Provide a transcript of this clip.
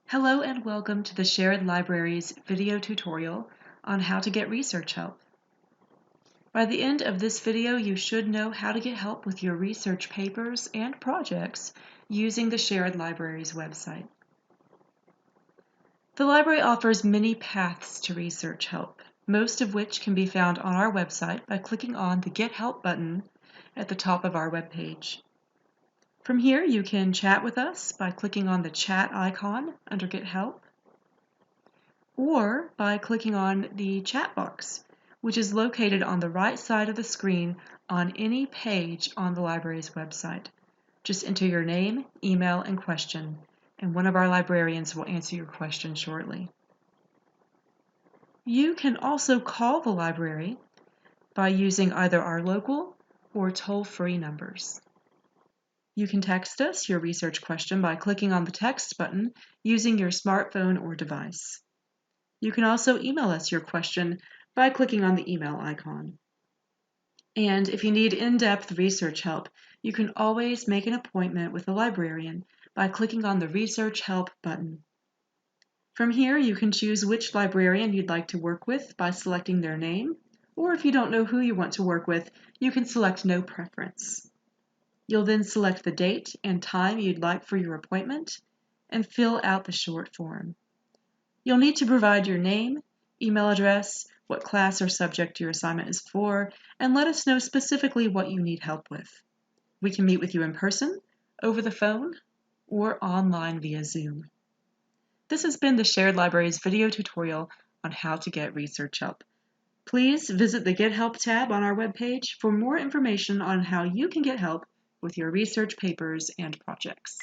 Hello and welcome to the Sherrod Library's video tutorial on how to get research help. By the end of this video, you should know how to get help with your research papers and projects using the Sherrod Library's website. The library offers many paths to research help, most of which can be found on our website by clicking on the Get Help button at the top of our webpage. From here, you can chat with us by clicking on the chat icon under Get Help, or by clicking on the chat box, which is located on the right side of the screen on any page on the library's website. Just enter your name, email, and question, and one of our librarians will answer your question shortly. You can also call the library by using either our local or toll-free numbers. You can text us your research question by clicking on the text button using your smartphone or device. You can also email us your question by clicking on the email icon. And if you need in-depth research help, you can always make an appointment with a librarian by clicking on the Research Help button. From here, you can choose which librarian you'd like to work with by selecting their name, or if you don't know who you want to work with, you can select No Preference. You'll then select the date and time you'd like for your appointment and fill out the short form. You'll need to provide your name, email address, what class or subject your assignment is for, and let us know specifically what you need help with. We can meet with you in person, over the phone, or online via Zoom. This has been the Sherrod Library's video tutorial on how to get research help. Please visit the Get Help tab on our webpage for more information on how you can get help with your research papers and projects.